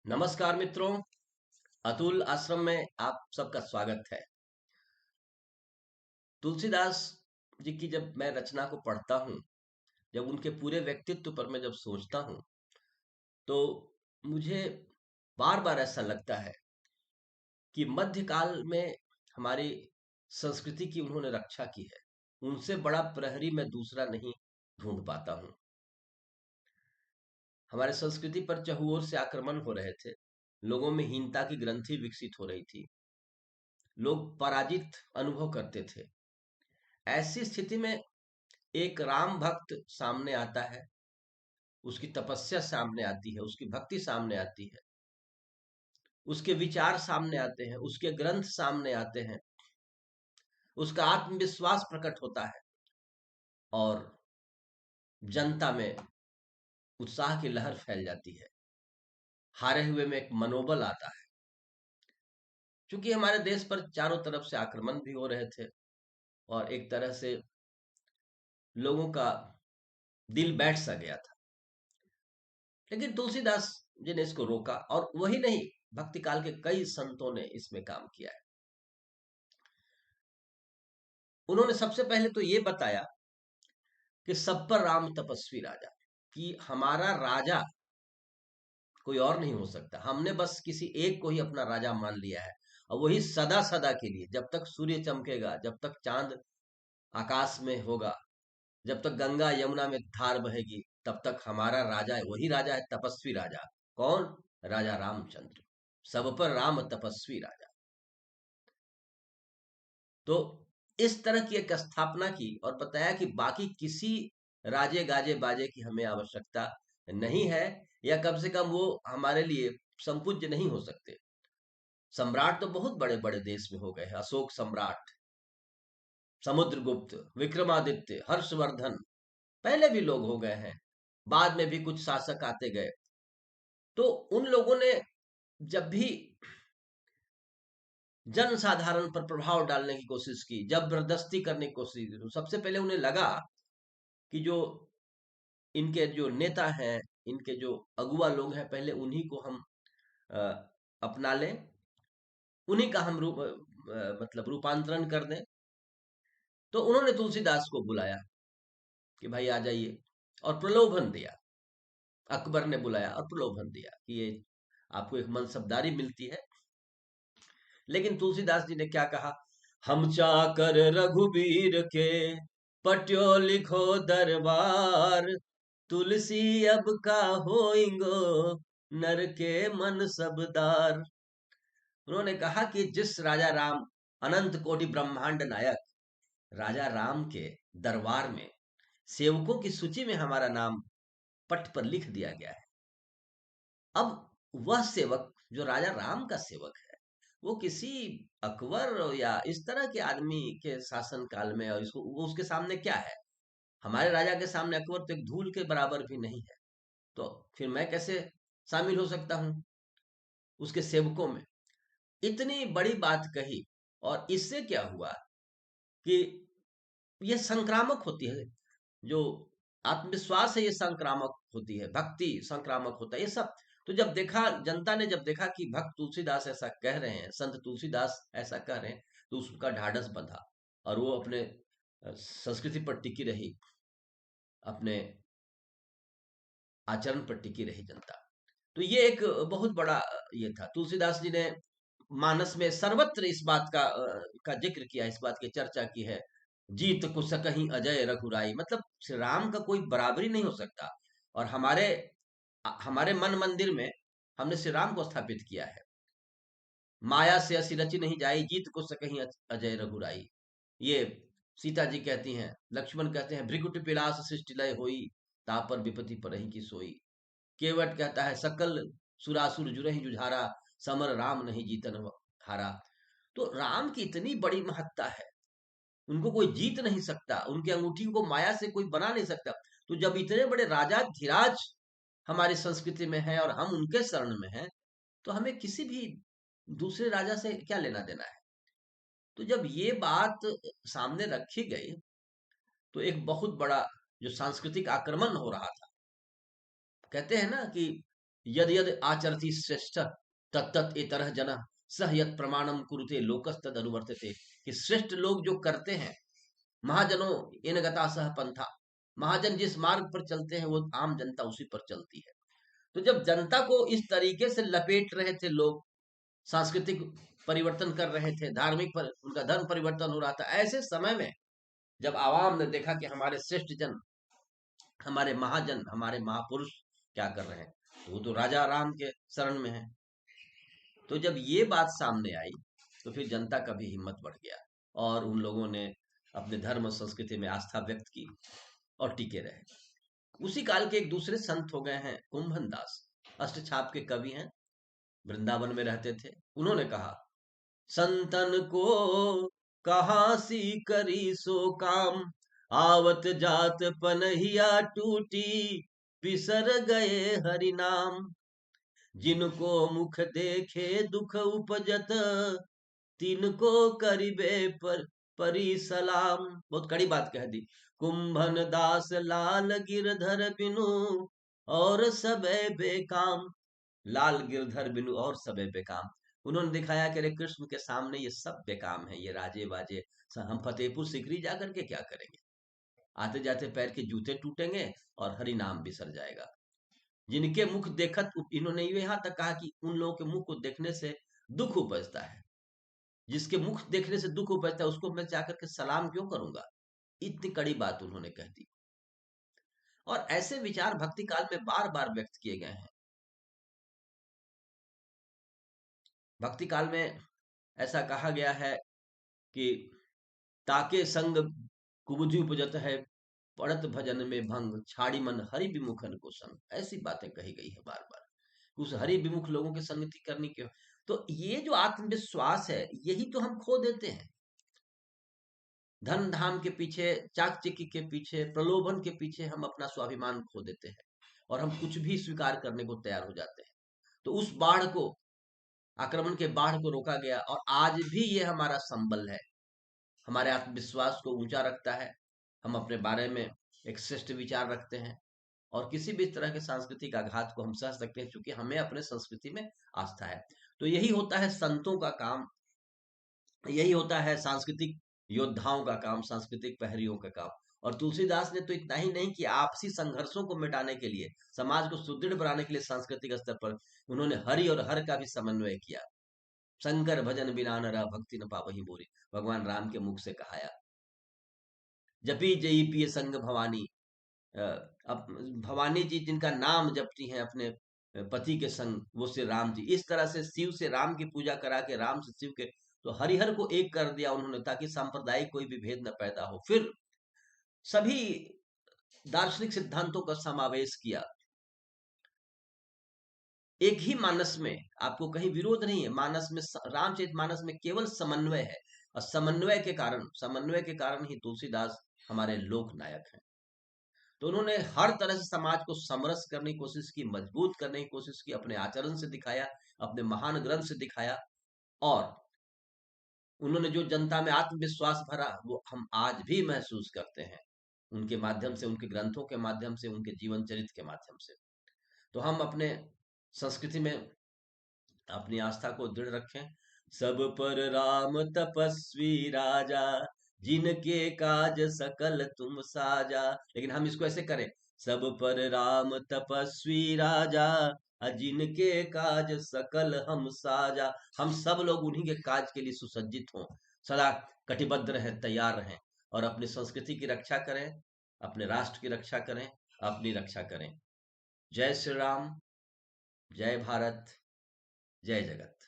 नमस्कार मित्रों। अतुल आश्रम में आप सबका स्वागत है। तुलसीदास जी की जब मैं रचना को पढ़ता हूँ, जब उनके पूरे व्यक्तित्व पर मैं जब सोचता हूँ, तो मुझे बार बार ऐसा लगता है कि मध्यकाल में हमारी संस्कृति की उन्होंने रक्षा की है। उनसे बड़ा प्रहरी मैं दूसरा नहीं ढूंढ पाता हूँ। हमारे संस्कृति पर चहुओर से आक्रमण हो रहे थे। लोगों में हीनता की ग्रंथि विकसित हो रही थी। लोग पराजित अनुभव करते थे। ऐसी स्थिति में एक राम भक्त सामने आता है, उसकी तपस्या सामने आती है, उसकी भक्ति सामने आती है, उसके विचार सामने आते हैं, उसके ग्रंथ सामने आते हैं, उसका आत्मविश्वास प्रकट होता है और जनता में उत्साह की लहर फैल जाती है। हारे हुए में एक मनोबल आता है। क्योंकि हमारे देश पर चारों तरफ से आक्रमण भी हो रहे थे और एक तरह से लोगों का दिल बैठ सा गया था। लेकिन तुलसीदास जी ने इसको रोका, और वही नहीं, भक्ति काल के कई संतों ने इसमें काम किया है। उन्होंने सबसे पहले तो ये बताया कि सब पर राम तपस्वी राजा, कि हमारा राजा कोई और नहीं हो सकता। हमने बस किसी एक को ही अपना राजा मान लिया है, और वही सदा सदा के लिए, जब तक सूर्य चमकेगा, जब तक चांद आकाश में होगा, जब तक गंगा यमुना में धार बहेगी, तब तक हमारा राजा है। वही राजा है, तपस्वी राजा। कौन? राजा रामचंद्र। सब पर राम तपस्वी राजा। तो इस तरह की एक स्थापना की और बताया कि बाकी किसी राजे गाजे बाजे की हमें आवश्यकता नहीं है, या कम से कम वो हमारे लिए संपूज्य नहीं हो सकते। सम्राट तो बहुत बड़े बड़े देश में हो गए हैं। अशोक सम्राट, समुद्रगुप्त, विक्रमादित्य, हर्षवर्धन, पहले भी लोग हो गए हैं। बाद में भी कुछ शासक आते गए। तो उन लोगों ने जब भी जन साधारण पर प्रभाव डालने की कोशिश की, जबरदस्ती करने की कोशिश की, तो सबसे पहले उन्हें लगा कि जो इनके जो नेता हैं, इनके जो अगुआ लोग हैं, पहले उन्हीं को हम अ, अपना लें, उन्हीं का हम मतलब रूपांतरण कर दें। तो उन्होंने तुलसीदास को बुलाया कि भाई आ जाइए, और प्रलोभन दिया। अकबर ने बुलाया और प्रलोभन दिया कि ये आपको एक मनसबदारी मिलती है। लेकिन तुलसीदास जी ने क्या कहा? हम चाकर रघुबीर के, पट्यो लिखो दरबार, तुलसी अब का होइंगो, नर के मन सबदार। उन्होंने कहा कि जिस राजा राम, अनंत कोटि ब्रह्मांड नायक राजा राम के दरबार में, सेवकों की सूची में हमारा नाम पट पर लिख दिया गया है। अब वह सेवक जो राजा राम का सेवक है, वो किसी अकबर या इस तरह के आदमी के शासन काल में, और इसको वो उसके सामने क्या है? हमारे राजा के सामने अकबर तो एक धूल के बराबर भी नहीं है। तो फिर मैं कैसे शामिल हो सकता हूँ उसके सेवकों में? इतनी बड़ी बात कही, और इससे क्या हुआ कि ये संक्रामक होती है। जो आत्मविश्वास है, ये संक्रामक होती है। भक्ति संक्रामक होता है, ये सब। तो जब देखा, जनता ने जब देखा कि भक्त तुलसीदास ऐसा कह रहे हैं, संत तुलसीदास ऐसा कह रहे हैं, तो उसका ढाढ़स बंधा, और वो अपने संस्कृति पर टिकी रही, अपने आचरण पर टिकी रही जनता। तो ये एक बहुत बड़ा ये था। तुलसीदास जी ने मानस में सर्वत्र इस बात का जिक्र किया, इस बात की चर्चा की है। जीत कुछ कहीं अजय रघुराई, मतलब श्री राम का कोई बराबरी नहीं हो सकता। और हमारे हमारे मन मंदिर में हमने श्री राम को स्थापित किया है। माया से असी रची नहीं जाई, जीत को सकहीं अजय रघुराई। ये सीता जी कहती हैं, लक्ष्मण कहते हैं, भृगुट पिलास सृष्टि लय होई, तापर विपति परहि की सोई। केवट कहता है, सकल सुरासुर जुरहि जुझारा, समर राम नहीं जीतन हारा। तो राम की इतनी बड़ी महत्ता है, उनको कोई जीत नहीं सकता, उनकी अंगूठी को माया से कोई बना नहीं सकता। तो जब इतने बड़े राजा धीराज हमारी संस्कृति में है और हम उनके शरण में हैं, तो हमें किसी भी दूसरे राजा से क्या लेना देना है? तो जब ये बात सामने रखी गई, तो एक बहुत बड़ा जो सांस्कृतिक आक्रमण हो रहा था, कहते हैं ना कि यद यद आचरति श्रेष्ठ तत्त इतरः जनः सह यत् प्रमाणम कुरुते लोकस्तद अनुवर्तते। कि श्रेष्ठ लोग जो करते हैं, महाजनों इन गता सह पंथा, महाजन जिस मार्ग पर चलते हैं वो आम जनता उसी पर चलती है। तो जब जनता को इस तरीके से लपेट रहे थे लोग, सांस्कृतिक परिवर्तन कर रहे थे, धार्मिक पर उनका धर्म परिवर्तन हो रहा था, ऐसे समय में जब आवाम ने देखा कि हमारे श्रेष्ठ जन, हमारे महाजन, हमारे महापुरुष क्या कर रहे हैं, तो वो तो राजा राम के शरण में है। तो जब ये बात सामने आई तो फिर जनता का भी हिम्मत बढ़ गया और उन लोगों ने अपने धर्म और संस्कृति में आस्था व्यक्त की और टिके रहे। उसी काल के एक दूसरे संत हो गए हैं कुंभन दास, अष्टछाप के कवि हैं, वृंदावन में रहते थे। उन्होंने कहा, संतन को कहाँ सी करी सो काम, आवत जात पनहिया टूटी, बिसर गए हरि नाम, जिनको मुख देखे दुख उपजत, तिनको करिबे पर परी सलाम। बहुत कड़ी बात कह दी। कुंभन दास लाल गिरधर बिनु और सबे बेकाम, लाल गिरधर बिनु और सबे बेकाम। उन्होंने दिखाया कि अरे कृष्ण के सामने ये सब बेकाम है, ये राजे बाजे, हम फतेहपुर सिकरी जाकर के क्या करेंगे, आते जाते पैर के जूते टूटेंगे और हरि नाम बिसर जाएगा। जिनके मुख देखत, इन्होंने यहां तक कहा कि उन लोगों के मुख को देखने से दुख उपजता है, जिसके मुख देखने से दुख उपजता है उसको मैं जाकर के सलाम क्यों करूंगा। इतनी कड़ी बात उन्होंने कह दी। और ऐसे विचार भक्ति काल में बार बार व्यक्त किए गए हैं। भक्ति काल में ऐसा कहा गया है कि ताके संग कुबुद्धि उपजत है, पड़त भजन में भंग, छाड़ी मन हरि विमुखन को संग। ऐसी बातें कही गई है बार बार, उस हरि विमुख लोगों की संगति करनी क्यों। तो ये जो आत्मविश्वास है यही तो हम खो देते हैं, धन धाम के पीछे, चाकचिकी के पीछे, प्रलोभन के पीछे हम अपना स्वाभिमान खो देते हैं और हम कुछ भी स्वीकार करने को तैयार हो जाते हैं। तो उस बाढ़ को, आक्रमण के बाढ़ को रोका गया और आज भी ये हमारा संबल है, हमारे आत्मविश्वास को ऊंचा रखता है। हम अपने बारे में एक श्रेष्ठ विचार रखते हैं और किसी भी तरह के सांस्कृतिक आघात को हम सह सकते हैं, क्योंकि हमें अपने संस्कृति में आस्था है। तो यही होता है संतों का काम, यही होता है सांस्कृतिक योद्धाओं का काम, सांस्कृतिक प्रहरियों का काम। और तुलसीदास ने तो इतना ही नहीं कि आपसी संघर्षों को मिटाने के लिए, समाज को सुदृढ़ बनाने के लिए सांस्कृतिक स्तर पर उन्होंने हरि और हर का भी समन्वय किया। शंकर भजन बिना न रहा, भक्ति न पावहीं बोरी, भगवान राम के मुख से कहाया। जपी जयी पिय संग भवानी, अब भवानी जी जिनका नाम जपती हैं अपने पति के संग, वो श्री राम जी। इस तरह से शिव से राम की पूजा करा के, राम से शिव के, तो हरिहर को एक कर दिया उन्होंने, ताकि सांप्रदायिक कोई भी भेद न पैदा हो। फिर सभी दार्शनिक सिद्धांतों का समावेश किया एक ही मानस में। आपको कहीं विरोध नहीं है, मानस में, रामचरित मानस में केवल समन्वय है। और समन्वय के कारण ही तुलसीदास हमारे लोक नायक हैं। तो उन्होंने हर तरह से समाज को समरस करने की कोशिश की, मजबूत करने की कोशिश की, अपने आचरण से दिखाया, अपने महान ग्रंथ से दिखाया। और उन्होंने जो जनता में आत्मविश्वास भरा वो हम आज भी महसूस करते हैं, उनके माध्यम से, उनके ग्रंथों के माध्यम से, उनके जीवन चरित्र के माध्यम से। तो हम अपने संस्कृति में अपनी आस्था को दृढ़ रखें। सब पर राम तपस्वी राजा, जिनके काज सकल तुम साजा। लेकिन हम इसको ऐसे करें, सब पर राम तपस्वी राजा, जिनके काज सकल हम साजा। हम सब लोग उन्हीं के काज के लिए सुसज्जित हों, सदा कटिबद्ध रहें, तैयार रहें और अपनी संस्कृति की रक्षा करें, अपने राष्ट्र की रक्षा करें, अपनी रक्षा करें। जय श्री राम, जय भारत, जय जगत।